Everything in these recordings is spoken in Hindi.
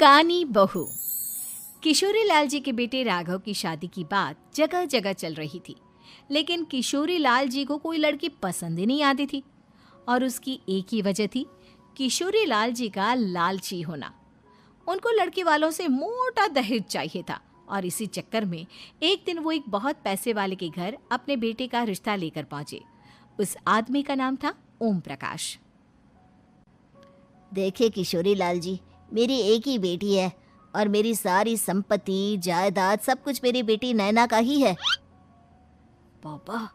कानी बहू। किशोरी लाल जी के बेटे राघव की शादी की बात जगह जगह चल रही थी, लेकिन किशोरी लाल जी को कोई लड़की पसंद ही नहीं आती थी। और उसकी एक ही वजह थी, किशोरी लाल जी का लालची होना। उनको लड़की वालों से मोटा दहेज चाहिए था और इसी चक्कर में एक दिन वो एक बहुत पैसे वाले के घर अपने बेटे का रिश्ता लेकर पहुंचे। उस आदमी का नाम था ओम प्रकाश। देखिए किशोरी लाल जी, मेरी एक ही बेटी है और मेरी सारी संपत्ति जायदाद सब कुछ मेरी बेटी नैना का ही है। पापा,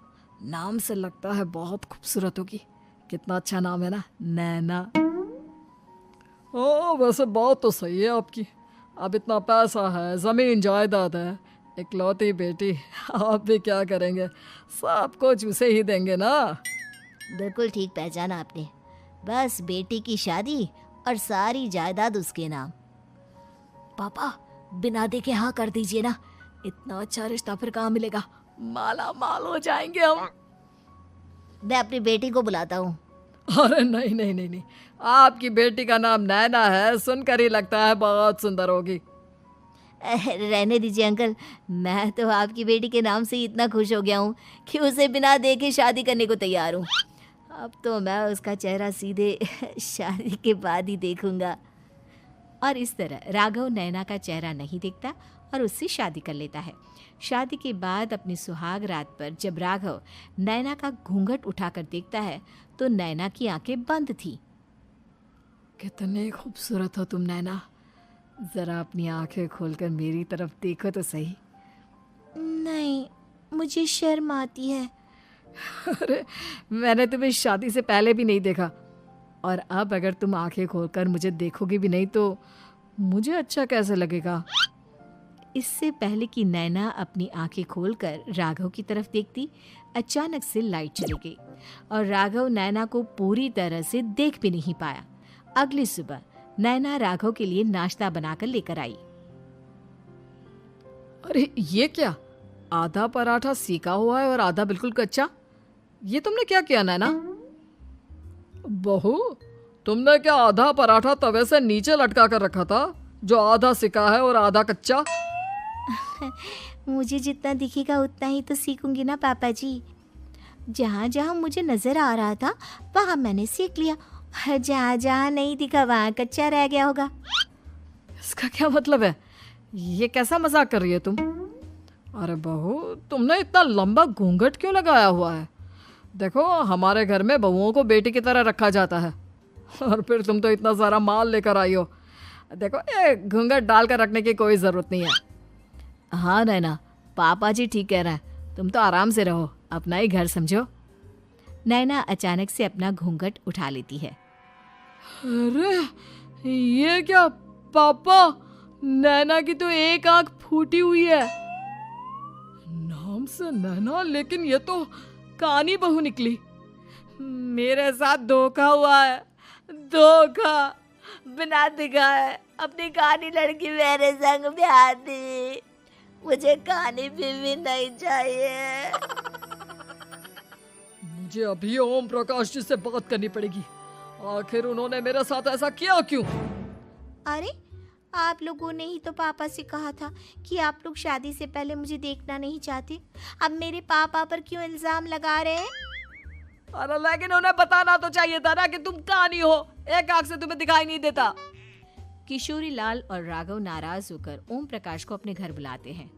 नाम से लगता है बहुत खूबसूरत होगी। कितना अच्छा नाम है ना, नैना। ओ, वैसे बात तो सही है आपकी। अब इतना पैसा है, जमीन जायदाद है, इकलौती बेटी, आप भी क्या करेंगे? सब कुछ उसे ही देंगे ना। बिल्कुल ठीक पहचाना आपने। बस बेटी की शादी और सारी जायदाद उसके नाम। पापा, बिना देखे हाँ कर दीजिए ना। इतना अच्छा रिश्ता फिर कहाँ मिलेगा? माला माल हो जाएंगे हम। मैं अपनी बेटी को बुलाता हूँ। अरे नहीं नहीं नहीं नहीं, आपकी बेटी का नाम नैना है, सुनकर ही लगता है बहुत सुंदर होगी। रहने दीजिए अंकल, मैं तो आपकी बेटी के नाम से ही इतना खुश हो गया हूँ कि उसे बिना देखे शादी करने को तैयार हूँ। अब तो मैं उसका चेहरा सीधे शादी के बाद ही देखूंगा। और इस तरह राघव नैना का चेहरा नहीं देखता और उससे शादी कर लेता है। शादी के बाद अपनी सुहाग रात पर जब राघव नैना का घूंघट उठाकर देखता है तो नैना की आंखें बंद थी। कितने खूबसूरत हो तुम नैना, जरा अपनी आंखें खोलकर मेरी तरफ देखो तो सही। नहीं, मुझे शर्म आती है। अरे, मैंने तुम्हें शादी से पहले भी नहीं देखा, और अब अगर तुम आंखें खोलकर मुझे देखोगी भी नहीं तो मुझे अच्छा कैसे लगेगा? इससे पहले कि नैना अपनी आंखें खोलकर राघव की तरफ देखती, अचानक से लाइट चली गई और राघव नैना को पूरी तरह से देख भी नहीं पाया। अगली सुबह नैना राघव के लिए नाश्ता बनाकर लेकर आई। अरे ये क्या, आधा पराठा सेका हुआ है और आधा बिल्कुल कच्चा। ये तुमने क्या किया नैना? बहू, तुमने क्या आधा पराठा तवे से नीचे लटका कर रखा था, जो आधा सिका है और आधा कच्चा? मुझे जितना दिखेगा उतना ही तो सीखूंगी ना पापा जी। जहाँ जहाँ मुझे नजर आ रहा था वहाँ मैंने सीख लिया, जहाँ जहाँ नहीं दिखा वहाँ कच्चा रह गया होगा। इसका क्या मतलब है? ये कैसा मजाक कर रही है तुम? अरे बहू, तुमने इतना लंबा घूंघट क्यों लगाया हुआ है? देखो, हमारे घर में बहुओं को बेटी की तरह रखा जाता है, और फिर तुम तो इतना सारा माल लेकर आई हो। देखो, ये घूंघट डालकर रखने की कोई ज़रूरत नहीं है। हाँ नैना, पापा जी ठीक कह रहे हैं, तुम तो आराम से रहो, अपना ही घर समझो। नैना अचानक से अपना घूंघट उठा लेती है। अरे ये क्या पापा, नैना की तो एक आंख फूटी हुई है। नाम से नैना, लेकिन ये तो कानी बहू निकली। मेरे साथ धोखा हुआ है, धोखा। बिना दिखाए अपनी कानी लड़की मेरे संग ब्याह दी। मुझे कानी बीवी नहीं चाहिए। मुझे अभी ओम प्रकाश जी से बात करनी पड़ेगी। आखिर उन्होंने मेरे साथ ऐसा किया क्यों? अरे, आप लोगों ने ही तो पापा से कहा था कि आप लोग शादी से पहले मुझे देखना नहीं चाहते। अब मेरे पापा पर क्यों इल्जाम लगा रहे हैं? अरे लेकिन उन्हें बताना तो चाहिए था ना कि तुम कानी हो, एक आंख से तुम्हें दिखाई नहीं देता। किशोरी लाल और राघव नाराज होकर ओम प्रकाश को अपने घर बुलाते हैं।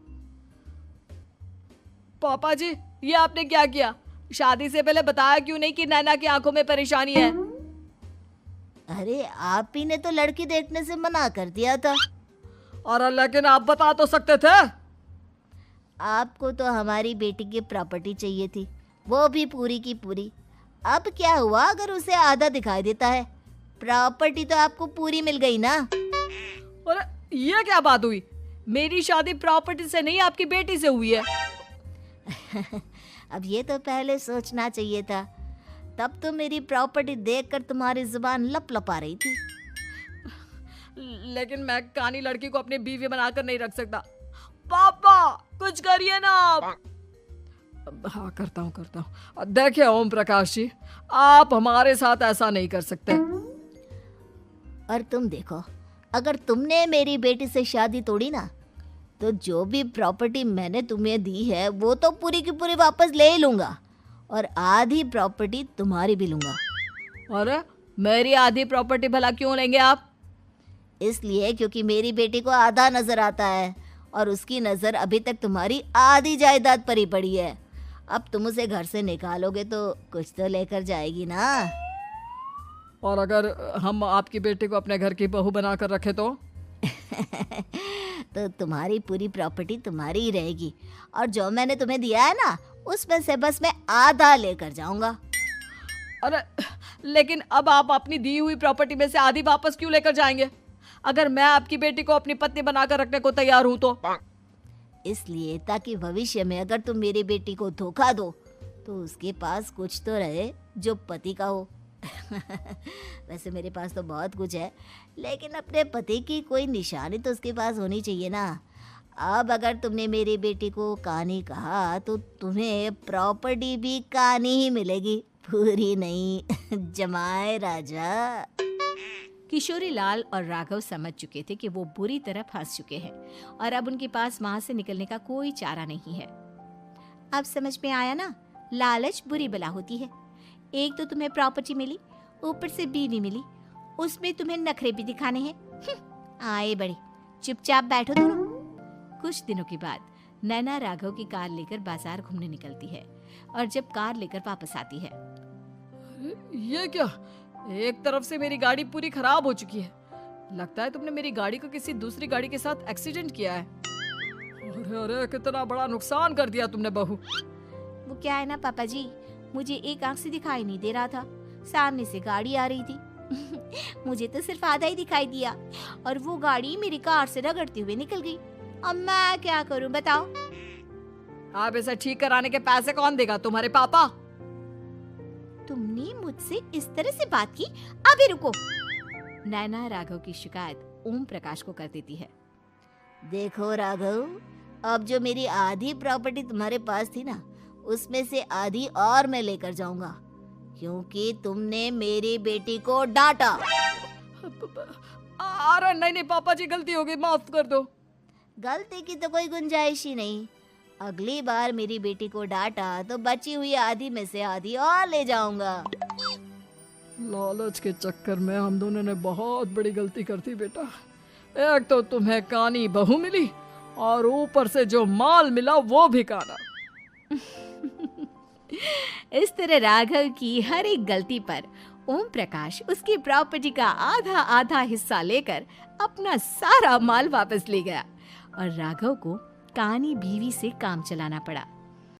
पापा जी, ये आपने क्या किया? शादी से पहले बताया क्यों नहीं कि नैना की आंखों में परेशानी है? अरे, आप ही ने तो लड़की देखने से मना कर दिया था। अरे लेकिन आप बता तो सकते थे। आपको तो हमारी बेटी की प्रॉपर्टी चाहिए थी, वो भी पूरी की पूरी। अब क्या हुआ अगर उसे आधा दिखाई देता है? प्रॉपर्टी तो आपको पूरी मिल गई ना। अरे ये क्या बात हुई? मेरी शादी प्रॉपर्टी से नहीं, आपकी बेटी से हुई है। अब ये तो पहले सोचना चाहिए था, तब तो मेरी प्रॉपर्टी देखकर तुम्हारी जुबान लप लपा रही थी। लेकिन मैं कानी लड़की को अपनी बीवी बनाकर नहीं रख सकता। पापा, कुछ करिए ना आप। हाँ, करता हूँ। देखिए ओम प्रकाश जी, आप हमारे साथ ऐसा नहीं कर सकते। और तुम देखो, अगर तुमने मेरी बेटी से शादी तोड़ी ना, तो जो भी प्रॉपर्टी मैंने तुम्हें दी है वो तो पूरी की पूरी वापस ले ही लूँगा, और आधी प्रॉपर्टी तुम्हारी भी लूँगा। अरे मेरी आधी प्रॉपर्टी भला क्यों लेंगे आप? इसलिए क्योंकि मेरी बेटी को आधा नज़र आता है और उसकी नज़र अभी तक तुम्हारी आधी जायदाद पर ही पड़ी है। अब तुम उसे घर से निकालोगे तो कुछ तो लेकर जाएगी ना। और अगर हम आपकी बेटी को अपने घर की बहू बना कर रखे तो? तो तुम्हारी पूरी प्रॉपर्टी तुम्हारी ही रहेगी, और जो मैंने तुम्हें दिया है ना, उसमें से बस मैं आधा लेकर जाऊंगा। अरे लेकिन अब आप अपनी दी हुई प्रॉपर्टी में से आधी वापस क्यों लेकर जाएंगे? अगर मैं आपकी बेटी को अपनी पत्नी बनाकर रखने को तैयार हूं तो? इसलिए ताकि भविष्य में अगर तुम मेरी बेटी को धोखा दो तो उसके पास कुछ तो रहे जो पति का हो। वैसे मेरे पास तो बहुत कुछ है, लेकिन अपने पति की कोई निशानी तो उसके पास होनी चाहिए ना। अब अगर तुमने मेरी बेटी को कानी कहा तो तुम्हें प्रॉपर्टी भी कानी ही मिलेगी, पूरी नहीं। जमाए राजा। किशोरी लाल और राघव समझ चुके थे कि वो बुरी तरह फंस चुके हैं और अब उनके पास वहां से निकलने का कोई चारा नहीं है। अब समझ में आया ना, लालच बुरी बला होती है। एक तो तुम्हें प्रॉपर्टी मिली, ऊपर से बीवी मिली, उसमें तुम्हें नखरे भी दिखाने हैं। आए बड़े, चुपचाप बैठो दोनों। कुछ दिनों के बाद नैना राघव की कार लेकर बाजार घूमने निकलती है और जब कार लेकर वापस आती है, ये क्या? एक तरफ से मेरी गाड़ी पूरी खराब हो चुकी है। लगता है तुमने मेरी गाड़ी को किसी दूसरी गाड़ी के साथ एक्सीडेंट किया है। अरे अरे कितना बड़ा नुकसान कर दिया तुमने बहू। वो क्या है ना पापा जी, मुझे एक आंख से दिखाई नहीं दे रहा था, सामने से गाड़ी आ रही थी। मुझे तो सिर्फ आधा ही दिखाई दिया और वो गाड़ी मेरी कार से रगड़ते हुए निकल गई। अब मैं क्या करूं बताओ? आप इसे ठीक कराने के पैसे कौन देगा? तुम्हारे पापा। तुमने मुझसे इस तरह से बात की? अभी रुको। नैना राघव की शिकायत ओम प्रकाश को कर देती है। देखो राघव, अब जो मेरी आधी प्रॉपर्टी तुम्हारे पास थी ना, उसमें से आधी और मैं लेकर जाऊंगा, क्योंकि तुमने मेरी बेटी को डांटा। अरे नहीं नहीं पापा जी, गलती हो गई, माफ कर दो। गलती की तो कोई गुंजाइश ही नहीं। अगली बार मेरी बेटी को डांटा तो बची हुई आधी में से आधी और ले जाऊंगा। लालच के चक्कर में हम दोनों ने बहुत बड़ी गलती कर दी बेटा। एक तो तुम्हें कानी बहू मिली और ऊपर से जो माल मिला वो भी काना। इस तरह राघव की हर एक गलती पर ओम प्रकाश उसकी प्रॉपर्टी का आधा आधा हिस्सा लेकर अपना सारा माल वापस ले गया और राघव को कानी बीवी से काम चलाना पड़ा।